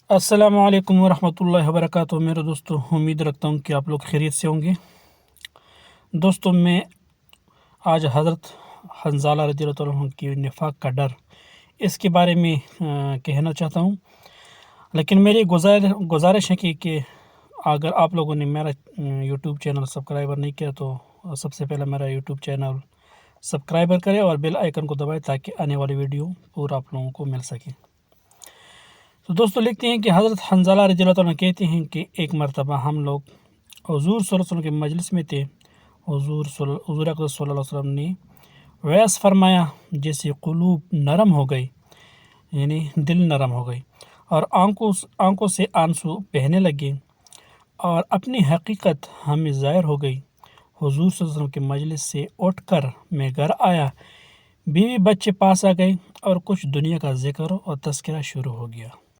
السلام علیکم ورحمۃ اللہ وبرکاتہ میرے دوستوں، امید رکھتا ہوں کہ آپ لوگ خیریت سے ہوں گے۔ دوستوں، میں آج حضرت حنظلہ رضی اللہ عنہ کی نفاق کا ڈر اس کے بارے میں کہنا چاہتا ہوں، لیکن میری گزارش ہے کہ اگر آپ لوگوں نے میرا یوٹیوب چینل سبسکرائبر نہیں کیا تو سب سے پہلے میرا یوٹیوب چینل سبسکرائبر کرے اور بیل آئیکن کو دبائے تاکہ آنے والی ویڈیو پورا آپ لوگوں کو مل سکے۔ تو دوستوں، لکھتے ہیں کہ حضرت حنظلہ رضی اللہ عنہ کہتے ہیں کہ ایک مرتبہ ہم لوگ حضور صلی اللہ علیہ وسلم کے مجلس میں تھے۔ حضور اقدس صلی اللہ علیہ وسلم نے وعظ فرمایا جیسے قلوب نرم ہو گئی، یعنی دل نرم ہو گئی، اور آنکھوں سے آنسو بہنے لگے اور اپنی حقیقت ہمیں ظاہر ہو گئی۔ حضور صلی اللہ علیہ وسلم کے مجلس سے اٹھ کر میں گھر آیا، بیوی بچے پاس آ گئے اور کچھ دنیا کا ذکر اور تذکرہ شروع ہو گیا۔